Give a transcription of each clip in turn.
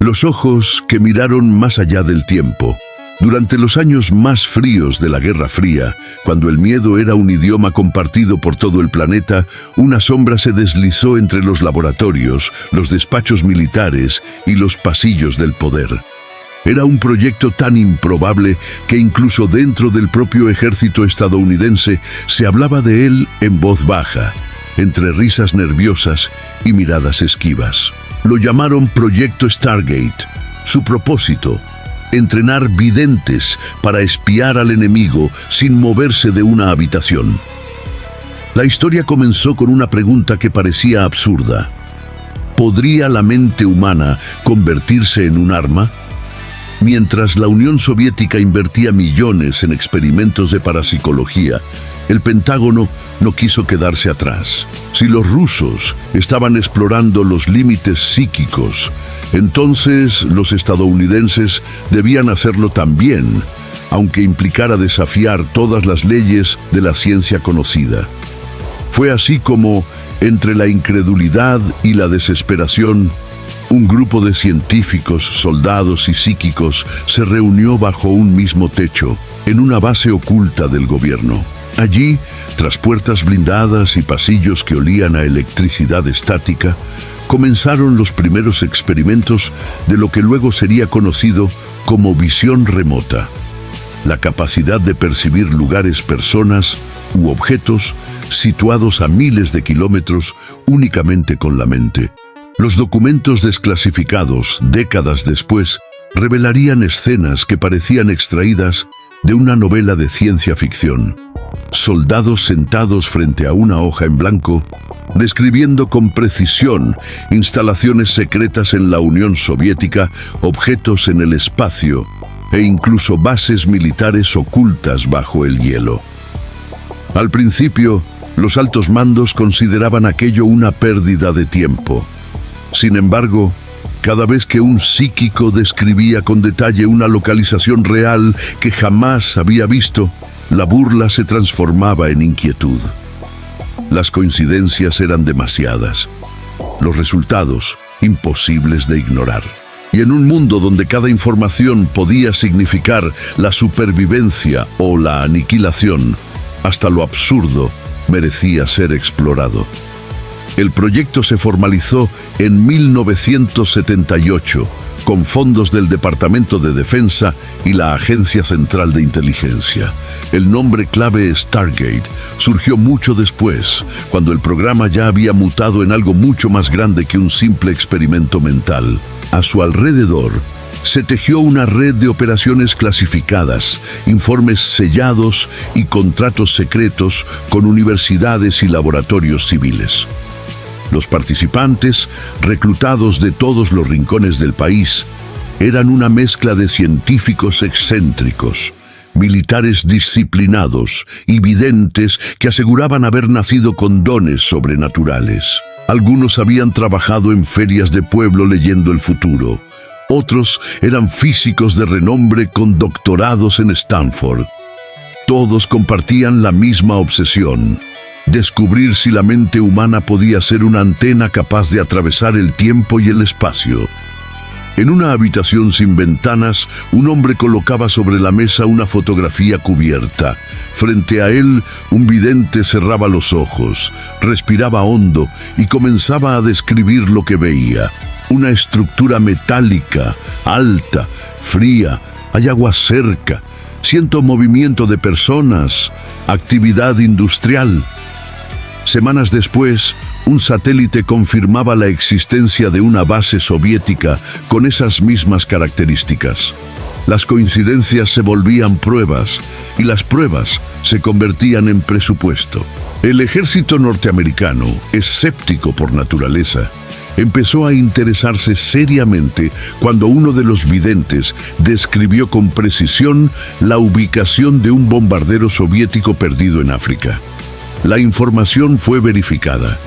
Los ojos que miraron más allá del tiempo. Durante los años más fríos de la Guerra Fría, cuando el miedo era un idioma compartido por todo el planeta, una sombra se deslizó entre los laboratorios, los despachos militares y los pasillos del poder. Era un proyecto tan improbable que incluso dentro del propio ejército estadounidense se hablaba de él en voz baja, entre risas nerviosas y miradas esquivas. Lo llamaron Proyecto Stargate. Su propósito: entrenar videntes para espiar al enemigo sin moverse de una habitación. La historia comenzó con una pregunta que parecía absurda. ¿Podría la mente humana convertirse en un arma? Mientras la Unión Soviética invertía millones en experimentos de parapsicología, el Pentágono no quiso quedarse atrás. Si los rusos estaban explorando los límites psíquicos, entonces los estadounidenses debían hacerlo también, aunque implicara desafiar todas las leyes de la ciencia conocida. Fue así como, entre la incredulidad y la desesperación, un grupo de científicos, soldados y psíquicos se reunió bajo un mismo techo, en una base oculta del gobierno. Allí, tras puertas blindadas y pasillos que olían a electricidad estática, comenzaron los primeros experimentos de lo que luego sería conocido como visión remota, la capacidad de percibir lugares, personas u objetos situados a miles de kilómetros únicamente con la mente. Los documentos desclasificados, décadas después, revelarían escenas que parecían extraídas de una novela de ciencia ficción. Soldados sentados frente a una hoja en blanco, describiendo con precisión instalaciones secretas en la Unión Soviética, objetos en el espacio e incluso bases militares ocultas bajo el hielo. Al principio, los altos mandos consideraban aquello una pérdida de tiempo. Sin embargo, cada vez que un psíquico describía con detalle una localización real que jamás había visto, la burla se transformaba en inquietud. Las coincidencias eran demasiadas, los resultados imposibles de ignorar. Y en un mundo donde cada información podía significar la supervivencia o la aniquilación, hasta lo absurdo merecía ser explorado. El proyecto se formalizó en 1978 con fondos del Departamento de Defensa y la Agencia Central de Inteligencia. El nombre clave Stargate surgió mucho después, cuando el programa ya había mutado en algo mucho más grande que un simple experimento mental. A su alrededor se tejió una red de operaciones clasificadas, informes sellados y contratos secretos con universidades y laboratorios civiles. Los participantes, reclutados de todos los rincones del país, eran una mezcla de científicos excéntricos, militares disciplinados y videntes que aseguraban haber nacido con dones sobrenaturales. Algunos habían trabajado en ferias de pueblo leyendo el futuro. Otros eran físicos de renombre con doctorados en Stanford. Todos compartían la misma obsesión: descubrir si la mente humana podía ser una antena capaz de atravesar el tiempo y el espacio. En una habitación sin ventanas, un hombre colocaba sobre la mesa una fotografía cubierta. Frente a él, un vidente cerraba los ojos, respiraba hondo y comenzaba a describir lo que veía. Una estructura metálica, alta, fría, hay agua cerca, siento movimiento de personas, actividad industrial. Semanas después, un satélite confirmaba la existencia de una base soviética con esas mismas características. Las coincidencias se volvían pruebas y las pruebas se convertían en presupuesto. El ejército norteamericano, escéptico por naturaleza, empezó a interesarse seriamente cuando uno de los videntes describió con precisión la ubicación de un bombardero soviético perdido en África. La información fue verificada,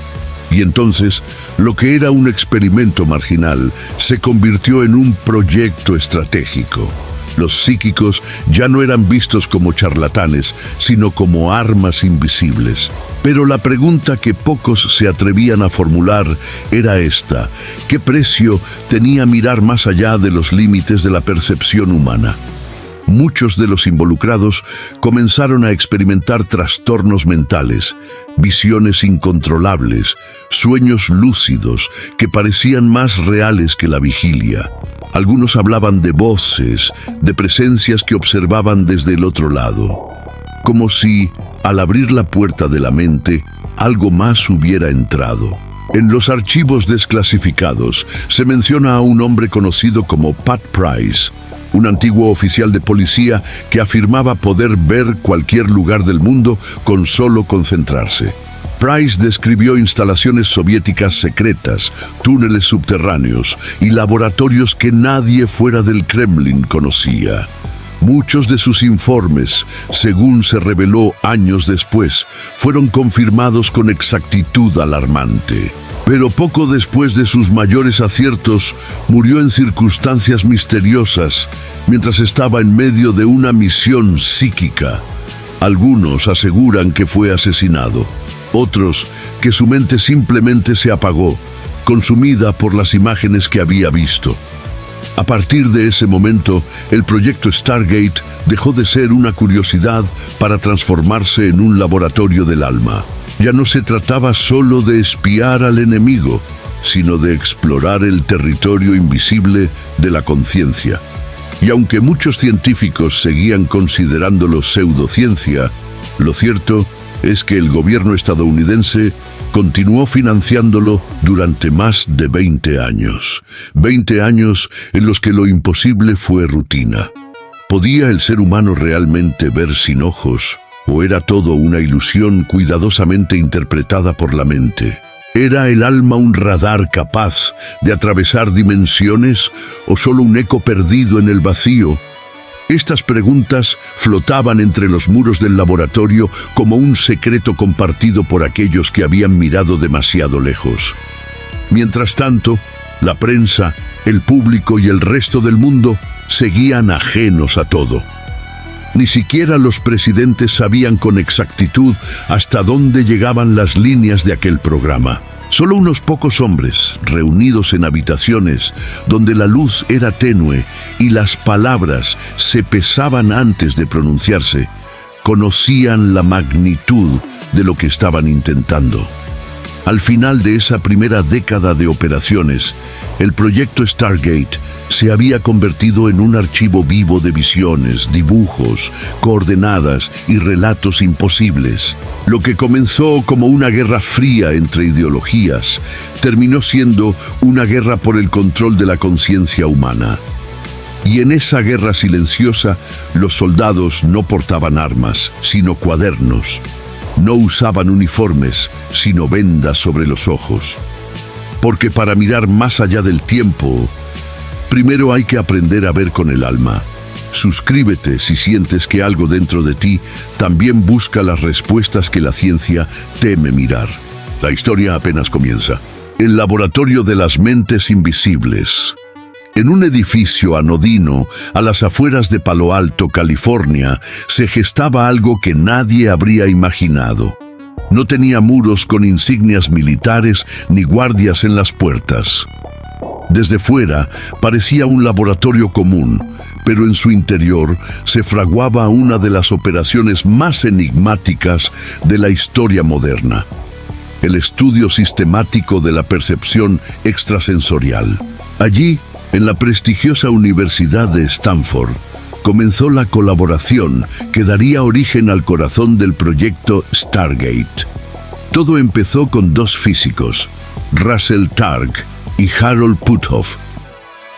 y entonces lo que era un experimento marginal se convirtió en un proyecto estratégico. Los psíquicos ya no eran vistos como charlatanes, sino como armas invisibles. Pero la pregunta que pocos se atrevían a formular era esta: ¿qué precio tenía mirar más allá de los límites de la percepción humana? Muchos de los involucrados comenzaron a experimentar trastornos mentales, visiones incontrolables, sueños lúcidos que parecían más reales que la vigilia. Algunos hablaban de voces, de presencias que observaban desde el otro lado, como si, al abrir la puerta de la mente, algo más hubiera entrado. En los archivos desclasificados se menciona a un hombre conocido como Pat Price, un antiguo oficial de policía que afirmaba poder ver cualquier lugar del mundo con solo concentrarse. Price describió instalaciones soviéticas secretas, túneles subterráneos y laboratorios que nadie fuera del Kremlin conocía. Muchos de sus informes, según se reveló años después, fueron confirmados con exactitud alarmante. Pero poco después de sus mayores aciertos, murió en circunstancias misteriosas mientras estaba en medio de una misión psíquica. Algunos aseguran que fue asesinado, otros que su mente simplemente se apagó, consumida por las imágenes que había visto. A partir de ese momento, el proyecto Stargate dejó de ser una curiosidad para transformarse en un laboratorio del alma. Ya no se trataba solo de espiar al enemigo, sino de explorar el territorio invisible de la conciencia. Y aunque muchos científicos seguían considerándolo pseudociencia, lo cierto es que el gobierno estadounidense continuó financiándolo durante más de 20 años. 20 años en los que lo imposible fue rutina. ¿Podía el ser humano realmente ver sin ojos? ¿O era todo una ilusión cuidadosamente interpretada por la mente? ¿Era el alma un radar capaz de atravesar dimensiones o solo un eco perdido en el vacío? Estas preguntas flotaban entre los muros del laboratorio como un secreto compartido por aquellos que habían mirado demasiado lejos. Mientras tanto, la prensa, el público y el resto del mundo seguían ajenos a todo. Ni siquiera los presidentes sabían con exactitud hasta dónde llegaban las líneas de aquel programa. Solo unos pocos hombres, reunidos en habitaciones donde la luz era tenue y las palabras se pesaban antes de pronunciarse, conocían la magnitud de lo que estaban intentando. Al final de esa primera década de operaciones, el proyecto Stargate se había convertido en un archivo vivo de visiones, dibujos, coordenadas y relatos imposibles. Lo que comenzó como una guerra fría entre ideologías, terminó siendo una guerra por el control de la conciencia humana. Y en esa guerra silenciosa, los soldados no portaban armas, sino cuadernos. No usaban uniformes, sino vendas sobre los ojos. Porque para mirar más allá del tiempo, primero hay que aprender a ver con el alma. Suscríbete si sientes que algo dentro de ti también busca las respuestas que la ciencia teme mirar. La historia apenas comienza. El laboratorio de las mentes invisibles. En un edificio anodino, a las afueras de Palo Alto, California, se gestaba algo que nadie habría imaginado. No tenía muros con insignias militares ni guardias en las puertas. Desde fuera parecía un laboratorio común, pero en su interior se fraguaba una de las operaciones más enigmáticas de la historia moderna: el estudio sistemático de la percepción extrasensorial. Allí, en la prestigiosa Universidad de Stanford, comenzó la colaboración que daría origen al corazón del proyecto Stargate. Todo empezó con dos físicos, Russell Targ y Harold Puthoff.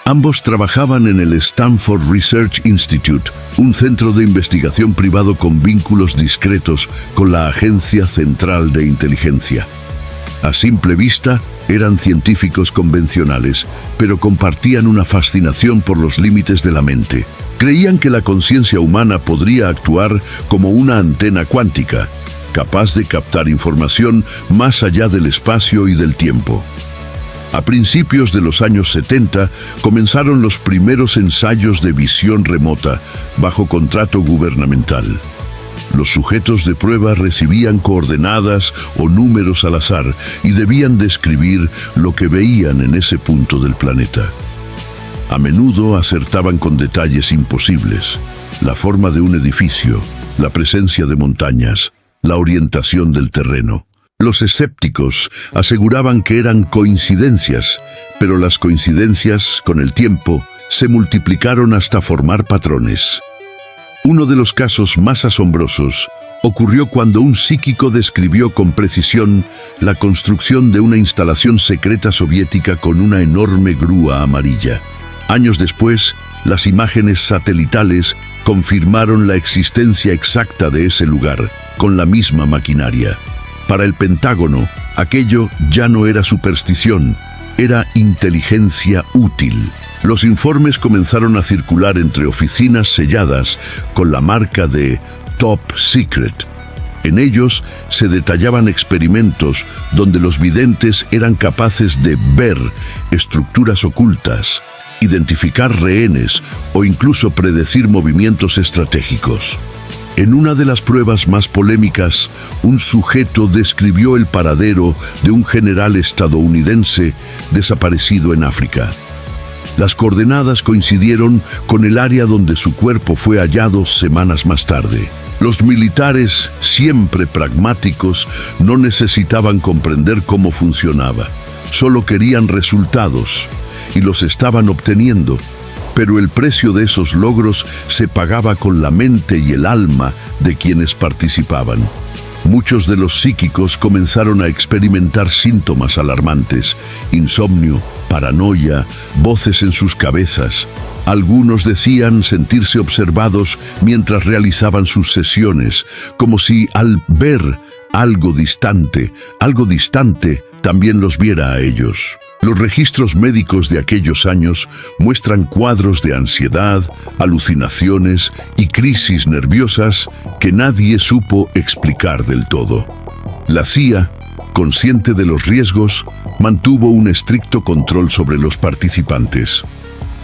Ambos trabajaban en el Stanford Research Institute, un centro de investigación privado con vínculos discretos con la Agencia Central de Inteligencia. A simple vista, eran científicos convencionales, pero compartían una fascinación por los límites de la mente. Creían que la conciencia humana podría actuar como una antena cuántica, capaz de captar información más allá del espacio y del tiempo. A principios de los años 70 comenzaron los primeros ensayos de visión remota bajo contrato gubernamental. Los sujetos de prueba recibían coordenadas o números al azar y debían describir lo que veían en ese punto del planeta. A menudo acertaban con detalles imposibles: la forma de un edificio, la presencia de montañas, la orientación del terreno. Los escépticos aseguraban que eran coincidencias, pero las coincidencias, con el tiempo, se multiplicaron hasta formar patrones. Uno de los casos más asombrosos ocurrió cuando un psíquico describió con precisión la construcción de una instalación secreta soviética con una enorme grúa amarilla. Años después, las imágenes satelitales confirmaron la existencia exacta de ese lugar, con la misma maquinaria. Para el Pentágono, aquello ya no era superstición, era inteligencia útil. Los informes comenzaron a circular entre oficinas selladas con la marca de Top Secret. En ellos se detallaban experimentos donde los videntes eran capaces de ver estructuras ocultas, identificar rehenes o incluso predecir movimientos estratégicos. En una de las pruebas más polémicas, un sujeto describió el paradero de un general estadounidense desaparecido en África. Las coordenadas coincidieron con el área donde su cuerpo fue hallado semanas más tarde. Los militares, siempre pragmáticos, no necesitaban comprender cómo funcionaba. Solo querían resultados, y los estaban obteniendo. Pero el precio de esos logros se pagaba con la mente y el alma de quienes participaban. Muchos de los psíquicos comenzaron a experimentar síntomas alarmantes: insomnio, paranoia, voces en sus cabezas. Algunos decían sentirse observados mientras realizaban sus sesiones, como si al ver algo distante, también los viera a ellos. Los registros médicos de aquellos años muestran cuadros de ansiedad, alucinaciones y crisis nerviosas que nadie supo explicar del todo. La CIA, consciente de los riesgos, mantuvo un estricto control sobre los participantes.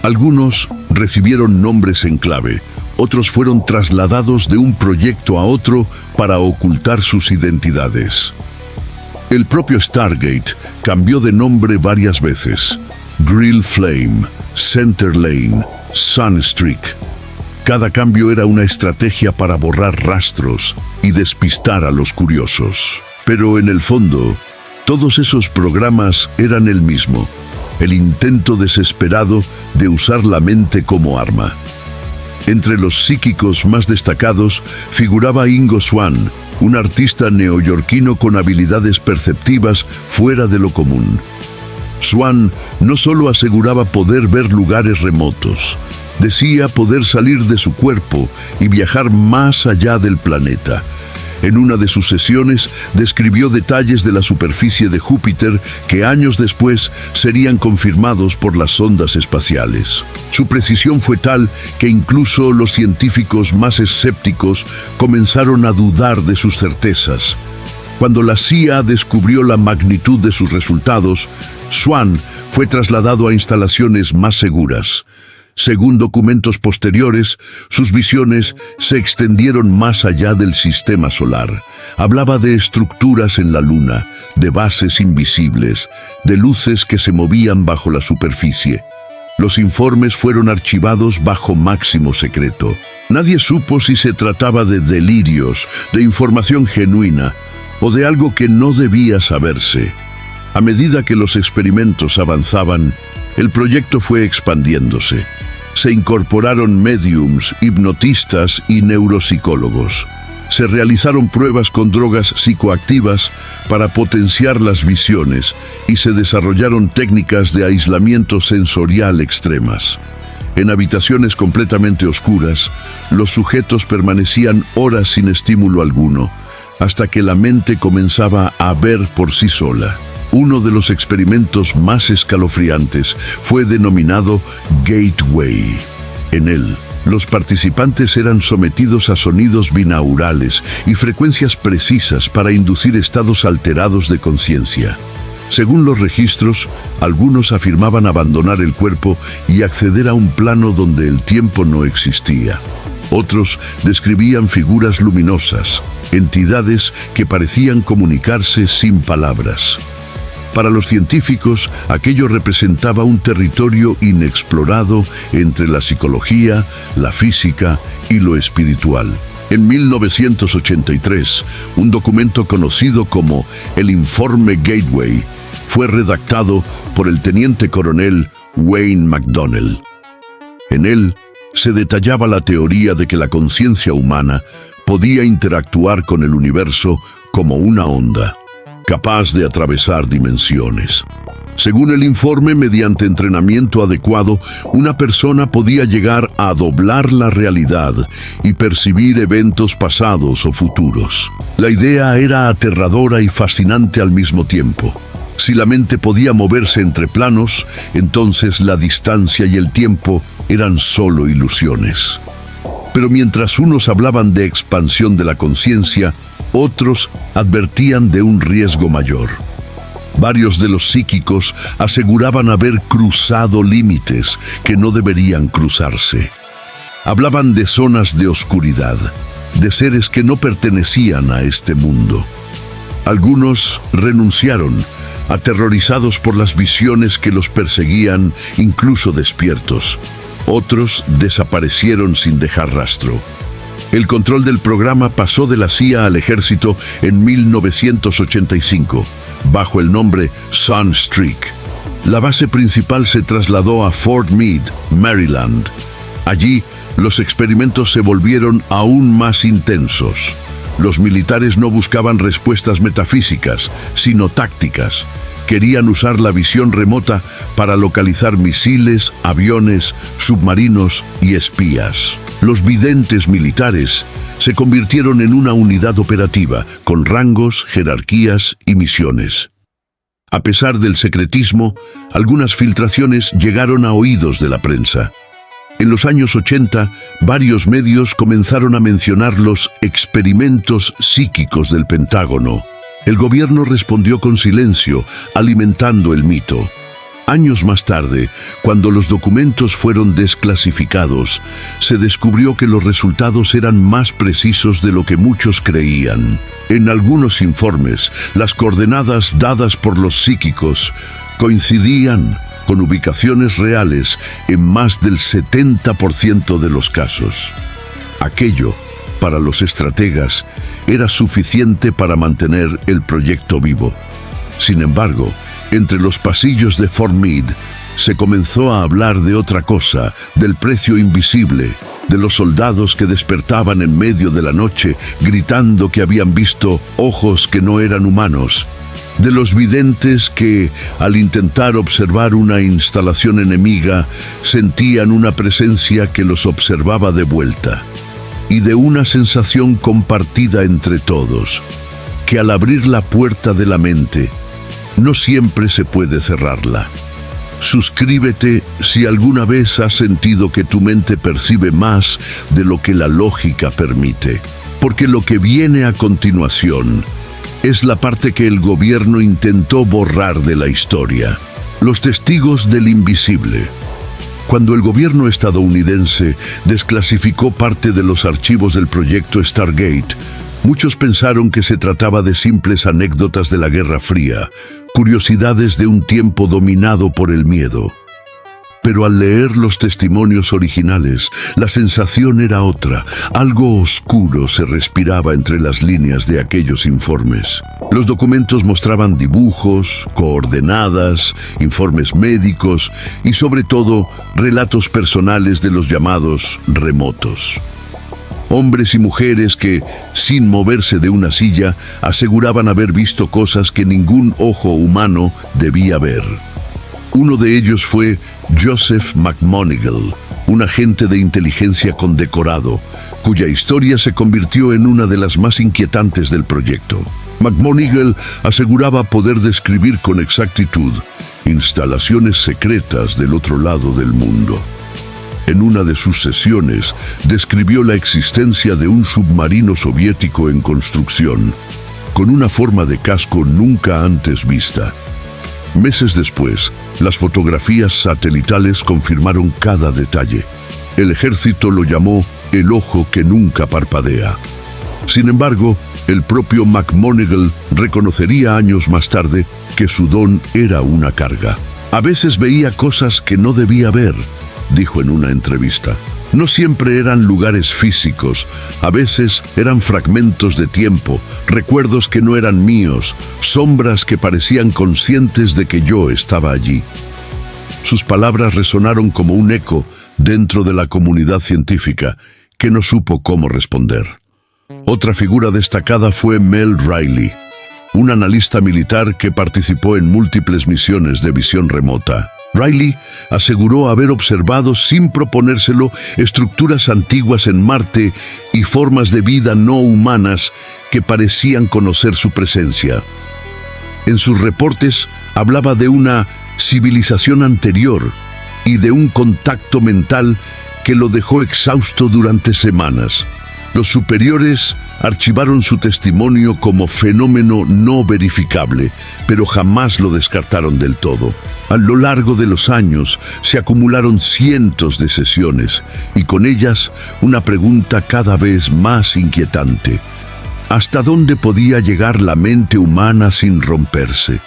Algunos recibieron nombres en clave, otros fueron trasladados de un proyecto a otro para ocultar sus identidades. El propio Stargate cambió de nombre varias veces: Grill Flame, Center Lane, Sunstreak. Cada cambio era una estrategia para borrar rastros y despistar a los curiosos. Pero en el fondo, todos esos programas eran el mismo: el intento desesperado de usar la mente como arma. Entre los psíquicos más destacados figuraba Ingo Swann, un artista neoyorquino con habilidades perceptivas fuera de lo común. Swann no solo aseguraba poder ver lugares remotos, decía poder salir de su cuerpo y viajar más allá del planeta. En una de sus sesiones describió detalles de la superficie de Júpiter que años después serían confirmados por las sondas espaciales. Su precisión fue tal que incluso los científicos más escépticos comenzaron a dudar de sus certezas. Cuando la CIA descubrió la magnitud de sus resultados, Swann fue trasladado a instalaciones más seguras. Según documentos posteriores, sus visiones se extendieron más allá del sistema solar. Hablaba de estructuras en la Luna, de bases invisibles, de luces que se movían bajo la superficie. Los informes fueron archivados bajo máximo secreto. Nadie supo si se trataba de delirios, de información genuina o de algo que no debía saberse. A medida que los experimentos avanzaban, el proyecto fue expandiéndose. Se incorporaron médiums, hipnotistas y neuropsicólogos. Se realizaron pruebas con drogas psicoactivas para potenciar las visiones y se desarrollaron técnicas de aislamiento sensorial extremas. En habitaciones completamente oscuras, los sujetos permanecían horas sin estímulo alguno, hasta que la mente comenzaba a ver por sí sola. Uno de los experimentos más escalofriantes fue denominado Gateway. En él, los participantes eran sometidos a sonidos binaurales y frecuencias precisas para inducir estados alterados de conciencia. Según los registros, algunos afirmaban abandonar el cuerpo y acceder a un plano donde el tiempo no existía. Otros describían figuras luminosas, entidades que parecían comunicarse sin palabras. Para los científicos, aquello representaba un territorio inexplorado entre la psicología, la física y lo espiritual. En 1983, un documento conocido como el Informe Gateway fue redactado por el teniente coronel Wayne McDonnell. En él se detallaba la teoría de que la conciencia humana podía interactuar con el universo como una onda, capaz de atravesar dimensiones. Según el informe, mediante entrenamiento adecuado, una persona podía llegar a doblar la realidad y percibir eventos pasados o futuros. La idea era aterradora y fascinante al mismo tiempo. Si la mente podía moverse entre planos, entonces la distancia y el tiempo eran solo ilusiones. Pero mientras unos hablaban de expansión de la conciencia, otros advertían de un riesgo mayor. Varios de los psíquicos aseguraban haber cruzado límites que no deberían cruzarse. Hablaban de zonas de oscuridad, de seres que no pertenecían a este mundo. Algunos renunciaron, aterrorizados por las visiones que los perseguían, incluso despiertos. Otros desaparecieron sin dejar rastro. El control del programa pasó de la CIA al ejército en 1985, bajo el nombre Sunstreak. La base principal se trasladó a Fort Meade, Maryland. Allí, los experimentos se volvieron aún más intensos. Los militares no buscaban respuestas metafísicas, sino tácticas. Querían usar la visión remota para localizar misiles, aviones, submarinos y espías. Los videntes militares se convirtieron en una unidad operativa, con rangos, jerarquías y misiones. A pesar del secretismo, algunas filtraciones llegaron a oídos de la prensa. En los años 80, varios medios comenzaron a mencionar los experimentos psíquicos del Pentágono. El gobierno respondió con silencio, alimentando el mito. Años más tarde, cuando los documentos fueron desclasificados, se descubrió que los resultados eran más precisos de lo que muchos creían. En algunos informes, las coordenadas dadas por los psíquicos coincidían con ubicaciones reales en más del 70% de los casos. Aquello, para los estrategas, era suficiente para mantener el proyecto vivo. Sin embargo, entre los pasillos de Fort Meade, se comenzó a hablar de otra cosa, del precio invisible, de los soldados que despertaban en medio de la noche gritando que habían visto ojos que no eran humanos, de los videntes que, al intentar observar una instalación enemiga, sentían una presencia que los observaba de vuelta, y de una sensación compartida entre todos, que al abrir la puerta de la mente, no siempre se puede cerrarla. Suscríbete si alguna vez has sentido que tu mente percibe más de lo que la lógica permite, porque lo que viene a continuación es la parte que el gobierno intentó borrar de la historia. Los testigos del invisible. Cuando el gobierno estadounidense desclasificó parte de los archivos del proyecto Stargate, muchos pensaron que se trataba de simples anécdotas de la Guerra Fría, curiosidades de un tiempo dominado por el miedo. Pero al leer los testimonios originales, la sensación era otra. Algo oscuro se respiraba entre las líneas de aquellos informes. Los documentos mostraban dibujos, coordenadas, informes médicos y, sobre todo, relatos personales de los llamados remotos. Hombres y mujeres que, sin moverse de una silla, aseguraban haber visto cosas que ningún ojo humano debía ver. Uno de ellos fue Joseph McMoneagle, un agente de inteligencia condecorado, cuya historia se convirtió en una de las más inquietantes del proyecto. McMoneagle aseguraba poder describir con exactitud instalaciones secretas del otro lado del mundo. En una de sus sesiones, describió la existencia de un submarino soviético en construcción, con una forma de casco nunca antes vista. Meses después, las fotografías satelitales confirmaron cada detalle. El ejército lo llamó el ojo que nunca parpadea. Sin embargo, el propio McMoneagle reconocería años más tarde que su don era una carga. A veces veía cosas que no debía ver, dijo en una entrevista. No siempre eran lugares físicos, a veces eran fragmentos de tiempo, recuerdos que no eran míos, sombras que parecían conscientes de que yo estaba allí. Sus palabras resonaron como un eco dentro de la comunidad científica, que no supo cómo responder. Otra figura destacada fue Mel Riley, un analista militar que participó en múltiples misiones de visión remota. Riley aseguró haber observado, sin proponérselo, estructuras antiguas en Marte y formas de vida no humanas que parecían conocer su presencia. En sus reportes hablaba de una civilización anterior y de un contacto mental que lo dejó exhausto durante semanas. Los superiores archivaron su testimonio como fenómeno no verificable, pero jamás lo descartaron del todo. A lo largo de los años se acumularon cientos de sesiones y con ellas una pregunta cada vez más inquietante. ¿Hasta dónde podía llegar la mente humana sin romperse?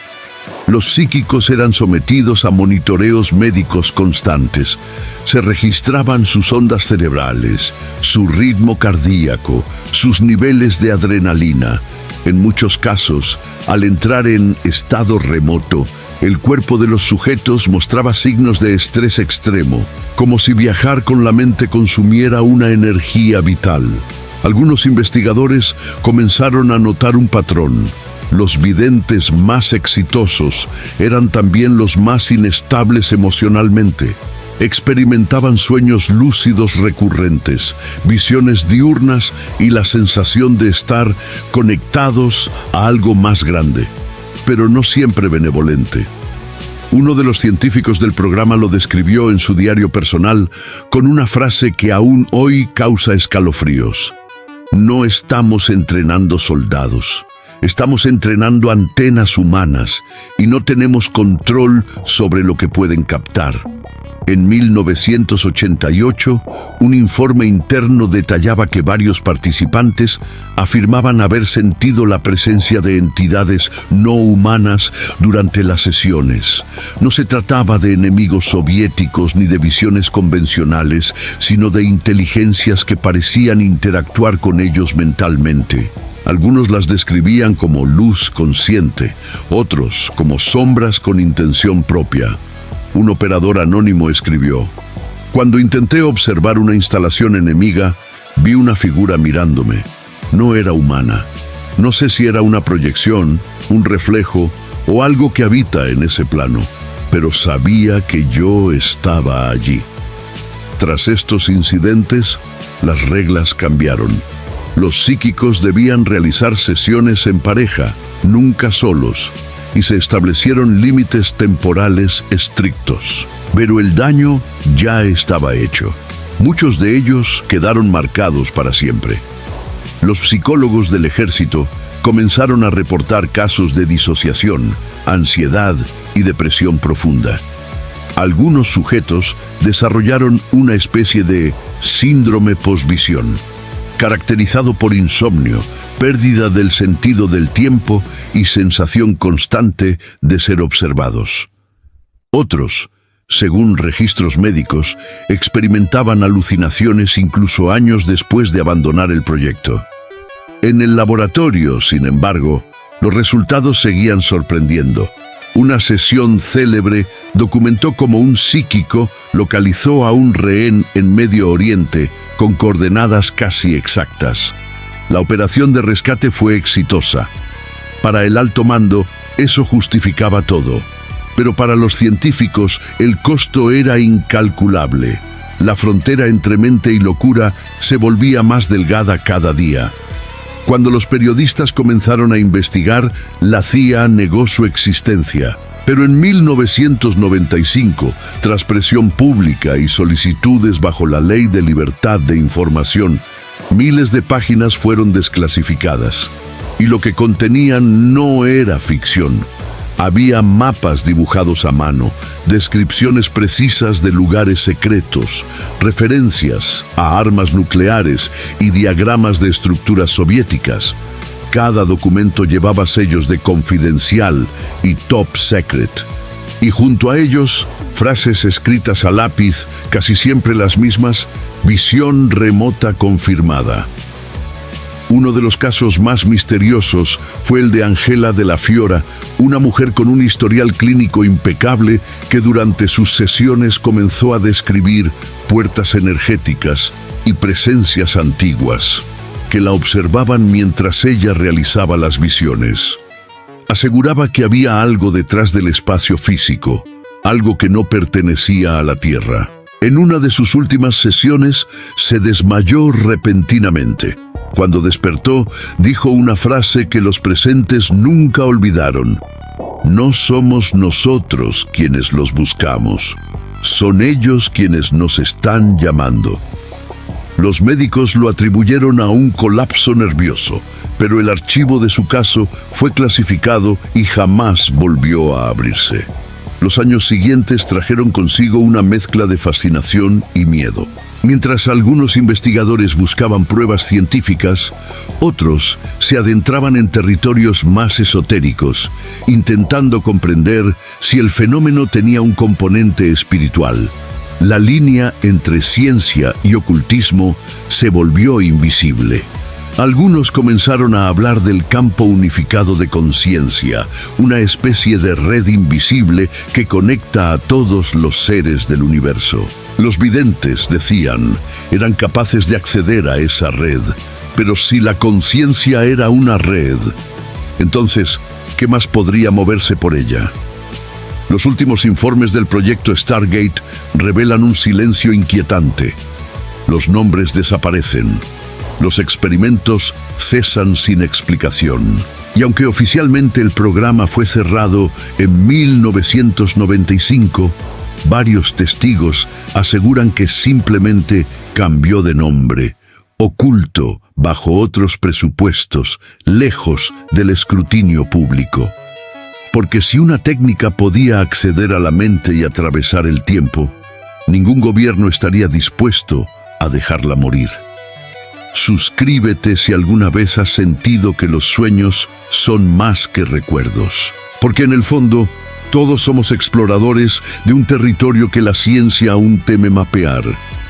Los psíquicos eran sometidos a monitoreos médicos constantes. Se registraban sus ondas cerebrales, su ritmo cardíaco, sus niveles de adrenalina. En muchos casos, al entrar en estado remoto, el cuerpo de los sujetos mostraba signos de estrés extremo, como si viajar con la mente consumiera una energía vital. Algunos investigadores comenzaron a notar un patrón. Los videntes más exitosos eran también los más inestables emocionalmente. Experimentaban sueños lúcidos recurrentes, visiones diurnas y la sensación de estar conectados a algo más grande, pero no siempre benevolente. Uno de los científicos del programa lo describió en su diario personal con una frase que aún hoy causa escalofríos. No estamos entrenando soldados. Estamos entrenando antenas humanas y no tenemos control sobre lo que pueden captar. En 1988, un informe interno detallaba que varios participantes afirmaban haber sentido la presencia de entidades no humanas durante las sesiones. No se trataba de enemigos soviéticos ni de visiones convencionales, sino de inteligencias que parecían interactuar con ellos mentalmente. Algunos las describían como luz consciente, otros como sombras con intención propia. Un operador anónimo escribió: «Cuando intenté observar una instalación enemiga, vi una figura mirándome. No era humana. No sé si era una proyección, un reflejo o algo que habita en ese plano, pero sabía que yo estaba allí». Tras estos incidentes, las reglas cambiaron. Los psíquicos debían realizar sesiones en pareja, nunca solos, y se establecieron límites temporales estrictos. Pero el daño ya estaba hecho. Muchos de ellos quedaron marcados para siempre. Los psicólogos del ejército comenzaron a reportar casos de disociación, ansiedad y depresión profunda. Algunos sujetos desarrollaron una especie de síndrome posvisión, caracterizado por insomnio, pérdida del sentido del tiempo y sensación constante de ser observados. Otros, según registros médicos, experimentaban alucinaciones incluso años después de abandonar el proyecto. En el laboratorio, sin embargo, los resultados seguían sorprendiendo. Una sesión célebre documentó cómo un psíquico localizó a un rehén en Medio Oriente con coordenadas casi exactas. La operación de rescate fue exitosa. Para el alto mando, eso justificaba todo. Pero para los científicos, el costo era incalculable. La frontera entre mente y locura se volvía más delgada cada día. Cuando los periodistas comenzaron a investigar, la CIA negó su existencia. Pero en 1995, tras presión pública y solicitudes bajo la Ley de Libertad de Información, miles de páginas fueron desclasificadas. Y lo que contenían no era ficción. Había mapas dibujados a mano, descripciones precisas de lugares secretos, referencias a armas nucleares y diagramas de estructuras soviéticas. Cada documento llevaba sellos de confidencial y top secret. Y junto a ellos, frases escritas a lápiz, casi siempre las mismas: visión remota confirmada. Uno de los casos más misteriosos fue el de Angela de la Fiora, una mujer con un historial clínico impecable que durante sus sesiones comenzó a describir puertas energéticas y presencias antiguas que la observaban mientras ella realizaba las visiones. Aseguraba que había algo detrás del espacio físico, algo que no pertenecía a la Tierra. En una de sus últimas sesiones se desmayó repentinamente. Cuando despertó, dijo una frase que los presentes nunca olvidaron: no somos nosotros quienes los buscamos, son ellos quienes nos están llamando. Los médicos lo atribuyeron a un colapso nervioso, pero el archivo de su caso fue clasificado y jamás volvió a abrirse. Los años siguientes trajeron consigo una mezcla de fascinación y miedo. Mientras algunos investigadores buscaban pruebas científicas, otros se adentraban en territorios más esotéricos, intentando comprender si el fenómeno tenía un componente espiritual. La línea entre ciencia y ocultismo se volvió invisible. Algunos comenzaron a hablar del campo unificado de conciencia, una especie de red invisible que conecta a todos los seres del universo. Los videntes, decían, eran capaces de acceder a esa red, pero si la conciencia era una red, entonces, ¿qué más podría moverse por ella? Los últimos informes del proyecto Stargate revelan un silencio inquietante. Los nombres desaparecen. Los experimentos cesan sin explicación. Y aunque oficialmente el programa fue cerrado en 1995, varios testigos aseguran que simplemente cambió de nombre, oculto bajo otros presupuestos, lejos del escrutinio público. Porque si una técnica podía acceder a la mente y atravesar el tiempo, ningún gobierno estaría dispuesto a dejarla morir. Suscríbete si alguna vez has sentido que los sueños son más que recuerdos. Porque en el fondo, todos somos exploradores de un territorio que la ciencia aún teme mapear.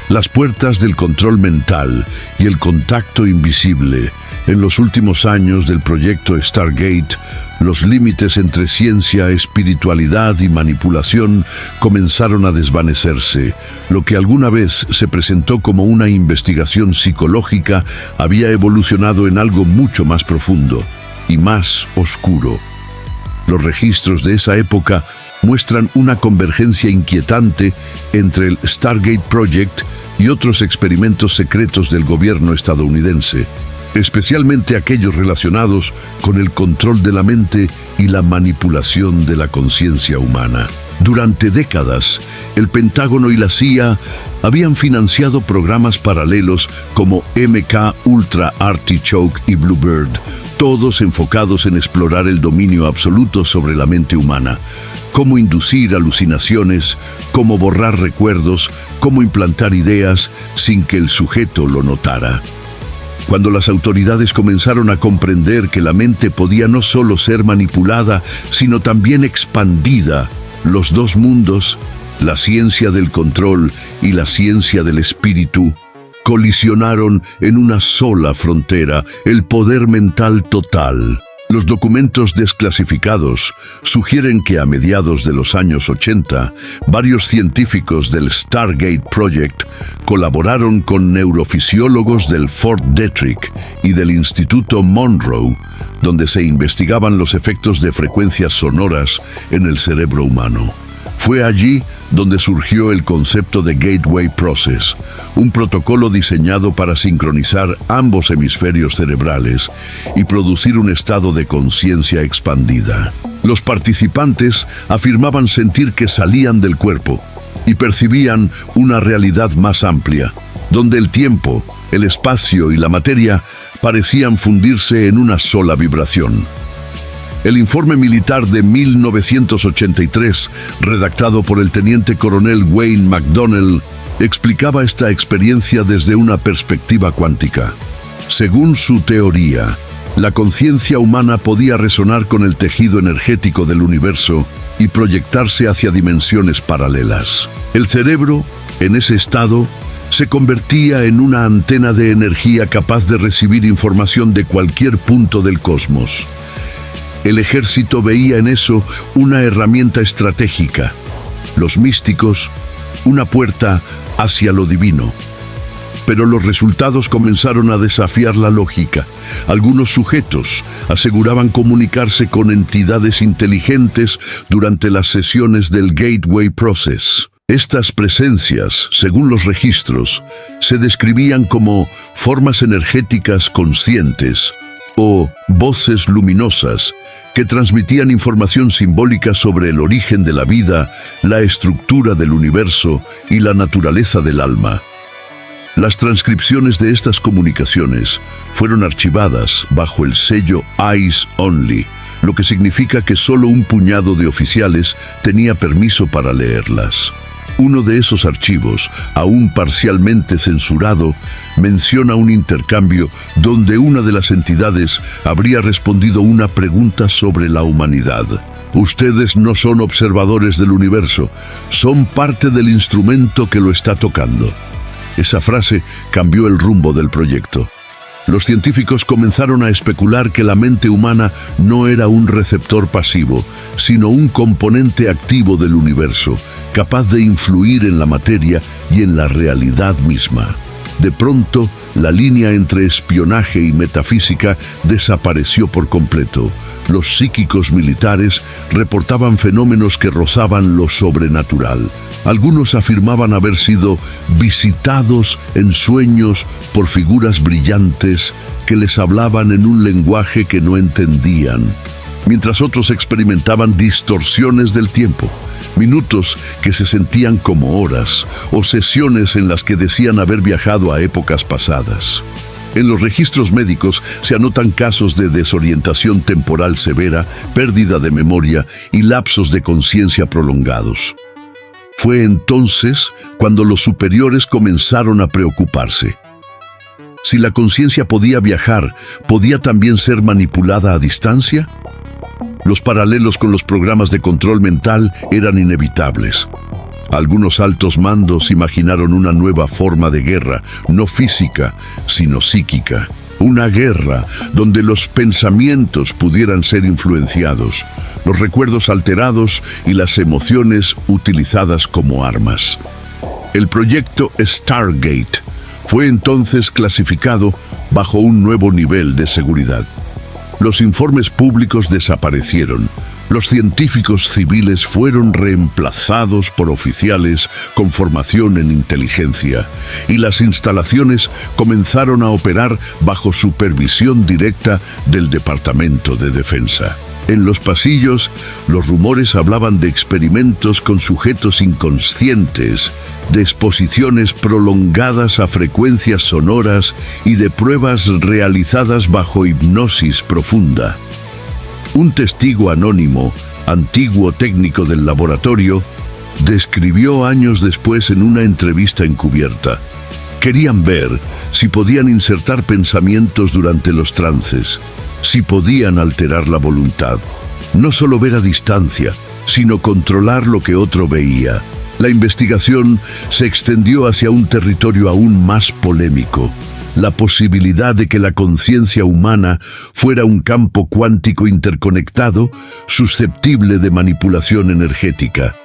Las puertas del control mental y el contacto invisible. En los últimos años del proyecto Stargate, los límites entre ciencia, espiritualidad y manipulación comenzaron a desvanecerse. Lo que alguna vez se presentó como una investigación psicológica había evolucionado en algo mucho más profundo y más oscuro. Los registros de esa época muestran una convergencia inquietante entre el Stargate Project y otros experimentos secretos del gobierno estadounidense, especialmente aquellos relacionados con el control de la mente y la manipulación de la conciencia humana. Durante décadas, el Pentágono y la CIA habían financiado programas paralelos como MK Ultra Artichoke y Bluebird, todos enfocados en explorar el dominio absoluto sobre la mente humana, cómo inducir alucinaciones, cómo borrar recuerdos, cómo implantar ideas sin que el sujeto lo notara. Cuando las autoridades comenzaron a comprender que la mente podía no solo ser manipulada, sino también expandida, los dos mundos, la ciencia del control y la ciencia del espíritu, colisionaron en una sola frontera: el poder mental total. Los documentos desclasificados sugieren que a mediados de los años 80, varios científicos del Stargate Project colaboraron con neurofisiólogos del Fort Detrick y del Instituto Monroe, donde se investigaban los efectos de frecuencias sonoras en el cerebro humano. Fue allí donde surgió el concepto de Gateway Process, un protocolo diseñado para sincronizar ambos hemisferios cerebrales y producir un estado de conciencia expandida. Los participantes afirmaban sentir que salían del cuerpo y percibían una realidad más amplia, donde el tiempo, el espacio y la materia parecían fundirse en una sola vibración. El informe militar de 1983, redactado por el teniente coronel Wayne McDonnell, explicaba esta experiencia desde una perspectiva cuántica. Según su teoría, la conciencia humana podía resonar con el tejido energético del universo y proyectarse hacia dimensiones paralelas. El cerebro, en ese estado, se convertía en una antena de energía capaz de recibir información de cualquier punto del cosmos. El ejército veía en eso una herramienta estratégica. Los místicos, una puerta hacia lo divino. Pero los resultados comenzaron a desafiar la lógica. Algunos sujetos aseguraban comunicarse con entidades inteligentes durante las sesiones del Gateway Process. Estas presencias, según los registros, se describían como formas energéticas conscientes o voces luminosas que transmitían información simbólica sobre el origen de la vida, la estructura del universo y la naturaleza del alma. Las transcripciones de estas comunicaciones fueron archivadas bajo el sello Eyes Only, lo que significa que solo un puñado de oficiales tenía permiso para leerlas. Uno de esos archivos, aún parcialmente censurado, menciona un intercambio donde una de las entidades habría respondido una pregunta sobre la humanidad. Ustedes no son observadores del universo, son parte del instrumento que lo está tocando. Esa frase cambió el rumbo del proyecto. Los científicos comenzaron a especular que la mente humana no era un receptor pasivo, sino un componente activo del universo, capaz de influir en la materia y en la realidad misma. De pronto, la línea entre espionaje y metafísica desapareció por completo. Los psíquicos militares reportaban fenómenos que rozaban lo sobrenatural. Algunos afirmaban haber sido visitados en sueños por figuras brillantes que les hablaban en un lenguaje que no entendían, mientras otros experimentaban distorsiones del tiempo, minutos que se sentían como horas, o sesiones en las que decían haber viajado a épocas pasadas. En los registros médicos se anotan casos de desorientación temporal severa, pérdida de memoria y lapsos de conciencia prolongados. Fue entonces cuando los superiores comenzaron a preocuparse. Si la conciencia podía viajar, ¿podía también ser manipulada a distancia? Los paralelos con los programas de control mental eran inevitables. Algunos altos mandos imaginaron una nueva forma de guerra, no física, sino psíquica. Una guerra donde los pensamientos pudieran ser influenciados, los recuerdos alterados y las emociones utilizadas como armas. El proyecto Stargate fue entonces clasificado bajo un nuevo nivel de seguridad. Los informes públicos desaparecieron. Los científicos civiles fueron reemplazados por oficiales con formación en inteligencia, y las instalaciones comenzaron a operar bajo supervisión directa del Departamento de Defensa. En los pasillos, los rumores hablaban de experimentos con sujetos inconscientes, de exposiciones prolongadas a frecuencias sonoras y de pruebas realizadas bajo hipnosis profunda. Un testigo anónimo, antiguo técnico del laboratorio, describió años después en una entrevista encubierta: querían ver si podían insertar pensamientos durante los trances, si podían alterar la voluntad. No solo ver a distancia, sino controlar lo que otro veía. La investigación se extendió hacia un territorio aún más polémico: la posibilidad de que la conciencia humana fuera un campo cuántico interconectado, susceptible de manipulación energética.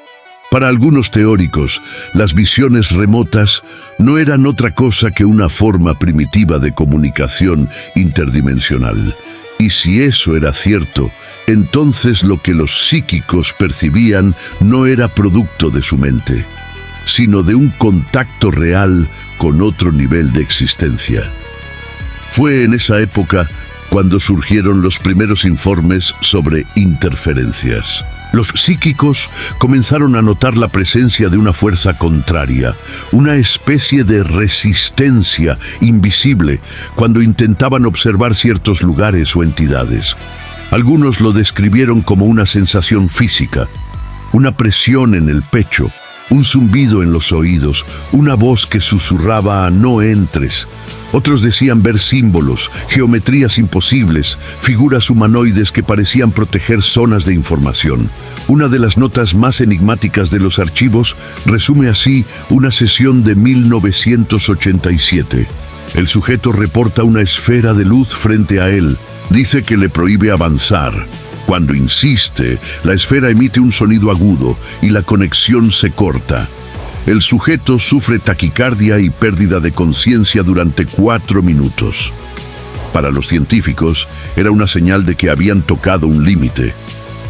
Para algunos teóricos, las visiones remotas no eran otra cosa que una forma primitiva de comunicación interdimensional. Y si eso era cierto, entonces lo que los psíquicos percibían no era producto de su mente, sino de un contacto real con otro nivel de existencia. Fue en esa época cuando surgieron los primeros informes sobre interferencias. Los psíquicos comenzaron a notar la presencia de una fuerza contraria, una especie de resistencia invisible cuando intentaban observar ciertos lugares o entidades. Algunos lo describieron como una sensación física, una presión en el pecho, un zumbido en los oídos, una voz que susurraba "no entres". Otros decían ver símbolos, geometrías imposibles, figuras humanoides que parecían proteger zonas de información. Una de las notas más enigmáticas de los archivos resume así una sesión de 1987. El sujeto reporta una esfera de luz frente a él. Dice que le prohíbe avanzar. Cuando insiste, la esfera emite un sonido agudo y la conexión se corta. El sujeto sufre taquicardia y pérdida de conciencia durante 4 minutos. Para los científicos, era una señal de que habían tocado un límite.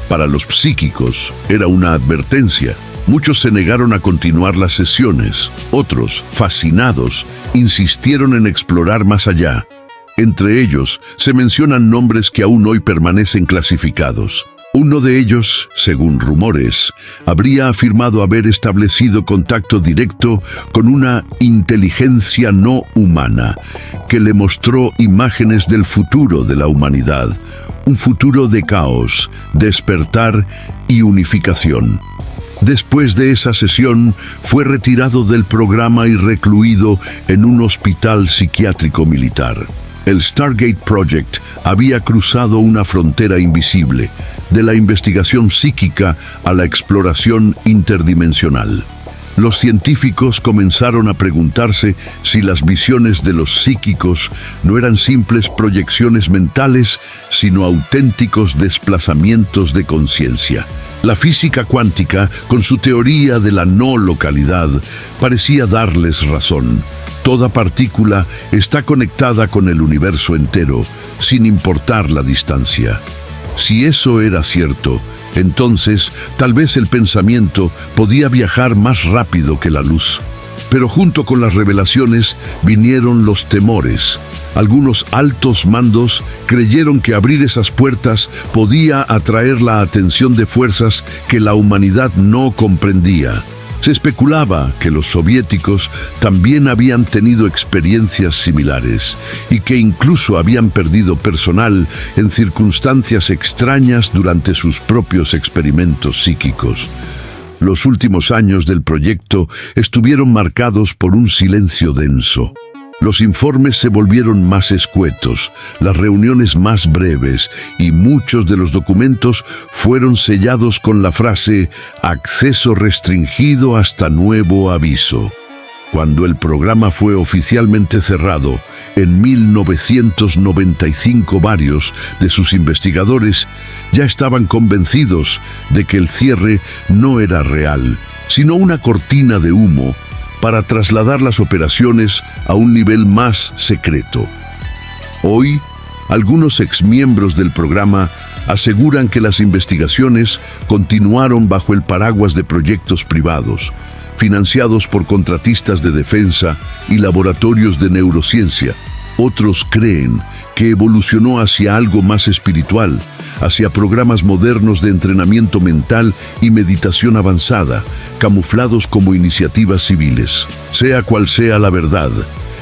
Para los psíquicos, era una advertencia. Muchos se negaron a continuar las sesiones. Otros, fascinados, insistieron en explorar más allá. Entre ellos, se mencionan nombres que aún hoy permanecen clasificados. Uno de ellos, según rumores, habría afirmado haber establecido contacto directo con una inteligencia no humana, que le mostró imágenes del futuro de la humanidad, un futuro de caos, despertar y unificación. Después de esa sesión, fue retirado del programa y recluido en un hospital psiquiátrico militar. El Stargate Project había cruzado una frontera invisible, de la investigación psíquica a la exploración interdimensional. Los científicos comenzaron a preguntarse si las visiones de los psíquicos no eran simples proyecciones mentales, sino auténticos desplazamientos de conciencia. La física cuántica, con su teoría de la no localidad, parecía darles razón. Toda partícula está conectada con el universo entero, sin importar la distancia. Si eso era cierto, entonces tal vez el pensamiento podía viajar más rápido que la luz. Pero junto con las revelaciones vinieron los temores. Algunos altos mandos creyeron que abrir esas puertas podía atraer la atención de fuerzas que la humanidad no comprendía. Se especulaba que los soviéticos también habían tenido experiencias similares y que incluso habían perdido personal en circunstancias extrañas durante sus propios experimentos psíquicos. Los últimos años del proyecto estuvieron marcados por un silencio denso. Los informes se volvieron más escuetos, las reuniones más breves y muchos de los documentos fueron sellados con la frase "acceso restringido hasta nuevo aviso". Cuando el programa fue oficialmente cerrado, en 1995 varios de sus investigadores ya estaban convencidos de que el cierre no era real, sino una cortina de humo para trasladar las operaciones a un nivel más secreto. Hoy, algunos exmiembros del programa aseguran que las investigaciones continuaron bajo el paraguas de proyectos privados, financiados por contratistas de defensa y laboratorios de neurociencia. Otros creen que evolucionó hacia algo más espiritual, hacia programas modernos de entrenamiento mental y meditación avanzada, camuflados como iniciativas civiles. Sea cual sea la verdad,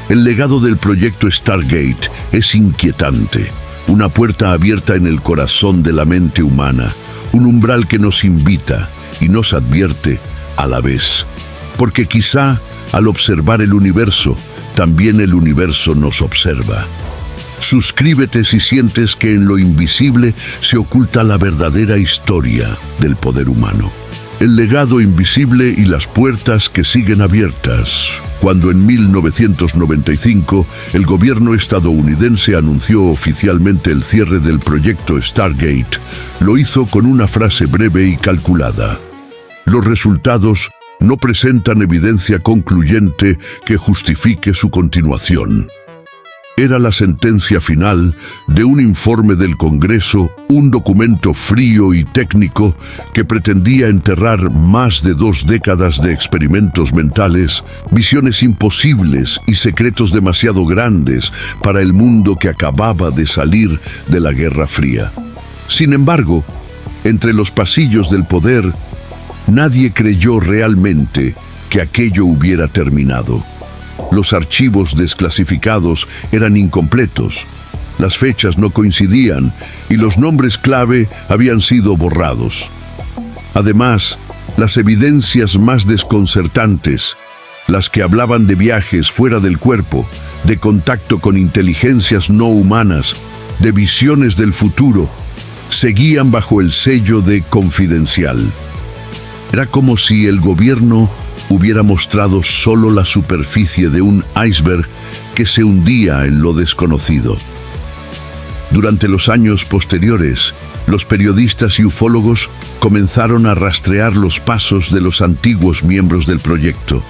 el legado del proyecto Stargate es inquietante. Una puerta abierta en el corazón de la mente humana, un umbral que nos invita y nos advierte a la vez. Porque quizá, al observar el universo, también el universo nos observa. Suscríbete si sientes que en lo invisible se oculta la verdadera historia del poder humano. El legado invisible y las puertas que siguen abiertas. Cuando en 1995 el gobierno estadounidense anunció oficialmente el cierre del proyecto Stargate, lo hizo con una frase breve y calculada: los resultados no presentan evidencia concluyente que justifique su continuación. Era la sentencia final de un informe del Congreso, un documento frío y técnico que pretendía enterrar más de 2 décadas de experimentos mentales, visiones imposibles y secretos demasiado grandes para el mundo que acababa de salir de la Guerra Fría. Sin embargo, entre los pasillos del poder, nadie creyó realmente que aquello hubiera terminado. Los archivos desclasificados eran incompletos. las fechas no coincidían y los nombres clave habían sido borrados. Además, las evidencias más desconcertantes, las que hablaban de viajes fuera del cuerpo, de contacto con inteligencias no humanas, de visiones del futuro, seguían bajo el sello de confidencial. Era como si el gobierno hubiera mostrado solo la superficie de un iceberg que se hundía en lo desconocido. Durante los años posteriores, los periodistas y ufólogos comenzaron a rastrear los pasos de los antiguos miembros del proyecto.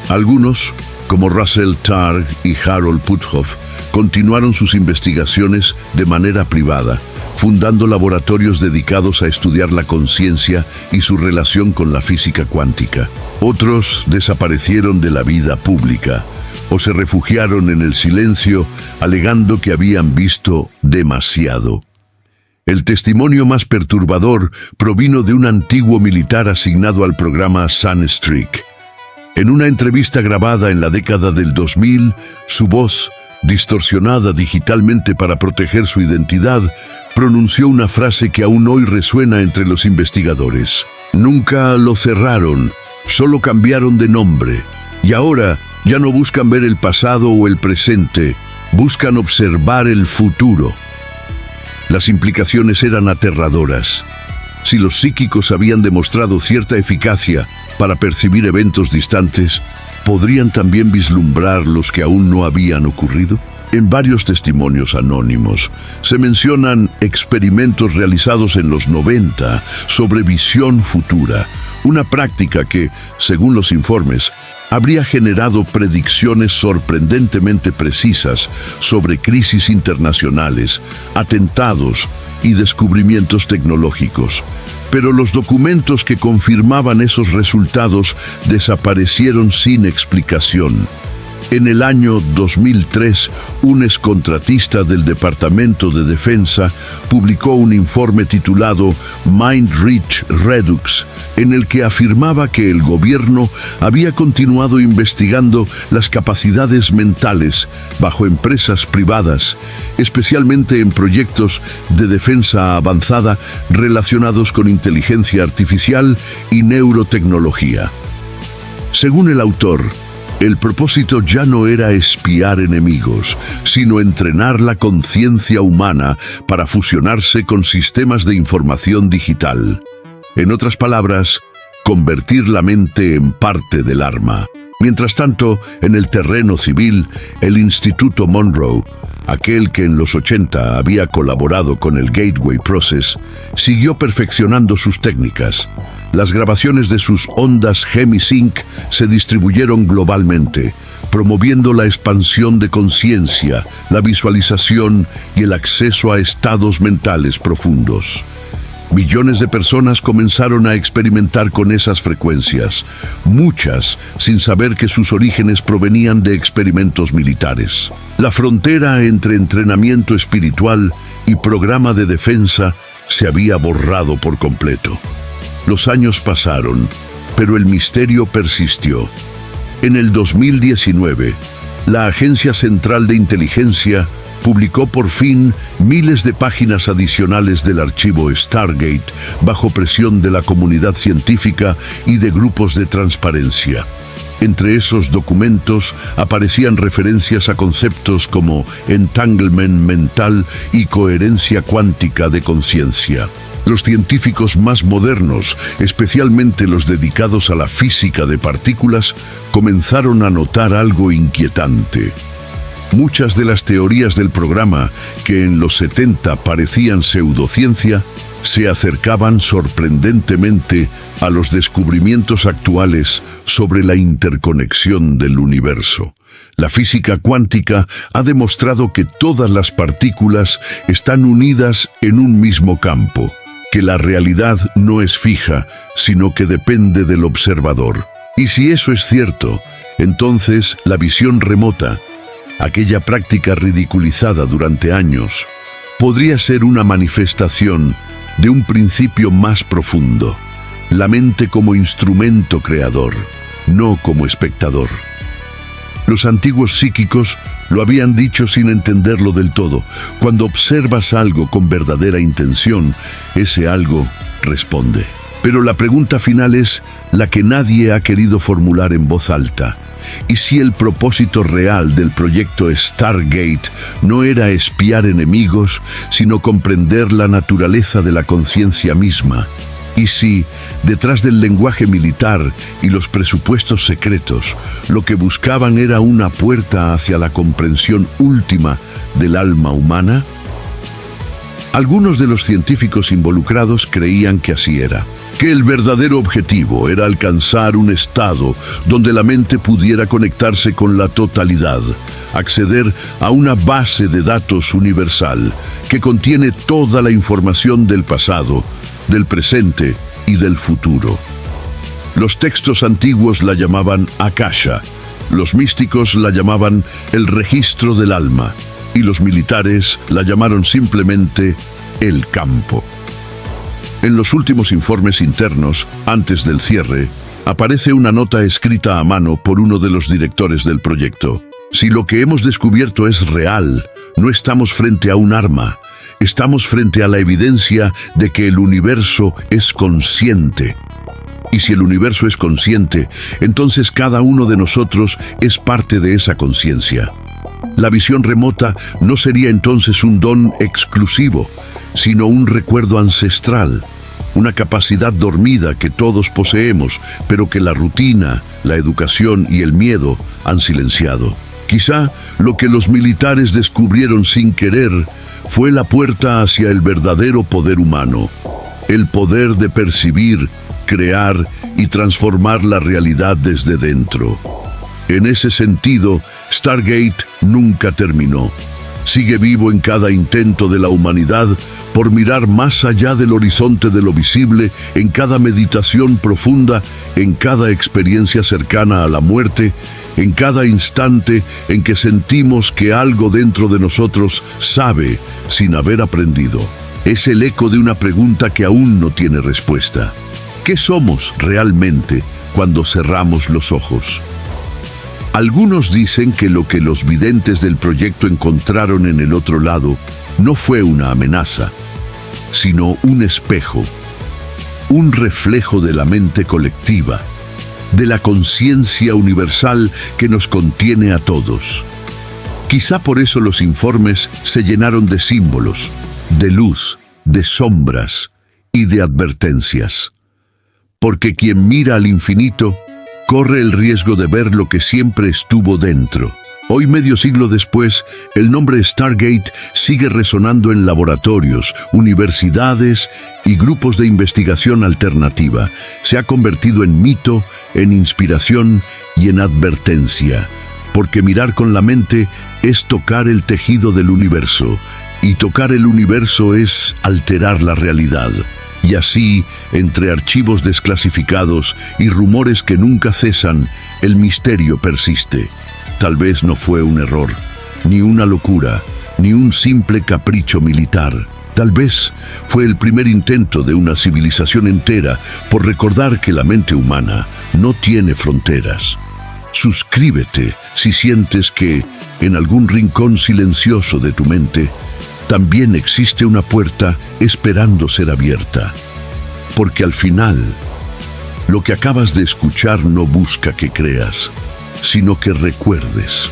Algunos, como Russell Targ y Harold Puthoff, continuaron sus investigaciones de manera privada, fundando laboratorios dedicados a estudiar la conciencia y su relación con la física cuántica. Otros desaparecieron de la vida pública o se refugiaron en el silencio, alegando que habían visto demasiado. El testimonio más perturbador provino de un antiguo militar asignado al programa Sunstreak. En una entrevista grabada en la década del 2000, su voz, distorsionada digitalmente para proteger su identidad, pronunció una frase que aún hoy resuena entre los investigadores. Nunca lo cerraron, solo cambiaron de nombre. Y ahora ya no buscan ver el pasado o el presente, buscan observar el futuro. Las implicaciones eran aterradoras. Si los psíquicos habían demostrado cierta eficacia para percibir eventos distantes, ¿podrían también vislumbrar los que aún no habían ocurrido? En varios testimonios anónimos se mencionan experimentos realizados en los 90 sobre visión futura, una práctica que, según los informes, habría generado predicciones sorprendentemente precisas sobre crisis internacionales, atentados y descubrimientos tecnológicos. Pero los documentos que confirmaban esos resultados desaparecieron sin explicación. En el año 2003, un excontratista del Departamento de Defensa publicó un informe titulado Mind Reach Redux, en el que afirmaba que el gobierno había continuado investigando las capacidades mentales bajo empresas privadas, especialmente en proyectos de defensa avanzada relacionados con inteligencia artificial y neurotecnología. Según el autor, el propósito ya no era espiar enemigos, sino entrenar la conciencia humana para fusionarse con sistemas de información digital. En otras palabras, convertir la mente en parte del arma. Mientras tanto, en el terreno civil, el Instituto Monroe, aquel que en los 80 había colaborado con el Gateway Process, siguió perfeccionando sus técnicas. Las grabaciones de sus ondas Gemisync se distribuyeron globalmente, promoviendo la expansión de conciencia, la visualización y el acceso a estados mentales profundos. Millones de personas comenzaron a experimentar con esas frecuencias, muchas sin saber que sus orígenes provenían de experimentos militares. La frontera entre entrenamiento espiritual y programa de defensa se había borrado por completo. Los años pasaron, pero el misterio persistió. En el 2019, la Agencia Central de Inteligencia publicó por fin miles de páginas adicionales del archivo Stargate bajo presión de la comunidad científica y de grupos de transparencia. Entre esos documentos aparecían referencias a conceptos como entanglement mental y coherencia cuántica de conciencia. Los científicos más modernos, especialmente los dedicados a la física de partículas, comenzaron a notar algo inquietante. Muchas de las teorías del programa, que en los 70 parecían pseudociencia, se acercaban sorprendentemente a los descubrimientos actuales sobre la interconexión del universo. La física cuántica ha demostrado que todas las partículas están unidas en un mismo campo, que la realidad no es fija, sino que depende del observador. Y si eso es cierto, entonces la visión remota, aquella práctica ridiculizada durante años, podría ser una manifestación de un principio más profundo, la mente como instrumento creador, no como espectador. Los antiguos psíquicos lo habían dicho sin entenderlo del todo. Cuando observas algo con verdadera intención, ese algo responde. Pero la pregunta final es la que nadie ha querido formular en voz alta. ¿Y si el propósito real del proyecto Stargate no era espiar enemigos, sino comprender la naturaleza de la conciencia misma? ¿Y si, detrás del lenguaje militar y los presupuestos secretos, lo que buscaban era una puerta hacia la comprensión última del alma humana? Algunos de los científicos involucrados creían que así era, que el verdadero objetivo era alcanzar un estado donde la mente pudiera conectarse con la totalidad, acceder a una base de datos universal que contiene toda la información del pasado, del presente y del futuro. Los textos antiguos la llamaban Akasha, los místicos la llamaban el registro del alma y los militares la llamaron simplemente el campo. En los últimos informes internos, antes del cierre, aparece una nota escrita a mano por uno de los directores del proyecto. Si lo que hemos descubierto es real, no estamos frente a un arma, estamos frente a la evidencia de que el universo es consciente. Y si el universo es consciente, entonces cada uno de nosotros es parte de esa conciencia. La visión remota no sería entonces un don exclusivo, sino un recuerdo ancestral, una capacidad dormida que todos poseemos, pero que la rutina, la educación y el miedo han silenciado. Quizá lo que los militares descubrieron sin querer fue la puerta hacia el verdadero poder humano, el poder de percibir, crear y transformar la realidad desde dentro. En ese sentido, Stargate nunca terminó. Sigue vivo en cada intento de la humanidad por mirar más allá del horizonte de lo visible, en cada meditación profunda, en cada experiencia cercana a la muerte, en cada instante en que sentimos que algo dentro de nosotros sabe sin haber aprendido. Es el eco de una pregunta que aún no tiene respuesta. ¿Qué somos realmente cuando cerramos los ojos? Algunos dicen que lo que los videntes del proyecto encontraron en el otro lado no fue una amenaza, sino un espejo, un reflejo de la mente colectiva, de la conciencia universal que nos contiene a todos. Quizá por eso los informes se llenaron de símbolos, de luz, de sombras y de advertencias. Porque quien mira al infinito corre el riesgo de ver lo que siempre estuvo dentro. Hoy, medio siglo después, el nombre Stargate sigue resonando en laboratorios, universidades y grupos de investigación alternativa. Se ha convertido en mito, en inspiración y en advertencia. Porque mirar con la mente es tocar el tejido del universo, y tocar el universo es alterar la realidad. Y así, entre archivos desclasificados y rumores que nunca cesan, el misterio persiste. Tal vez no fue un error, ni una locura, ni un simple capricho militar. Tal vez fue el primer intento de una civilización entera por recordar que la mente humana no tiene fronteras. Suscríbete si sientes que, en algún rincón silencioso de tu mente, también existe una puerta esperando ser abierta. Porque al final, lo que acabas de escuchar no busca que creas, sino que recuerdes.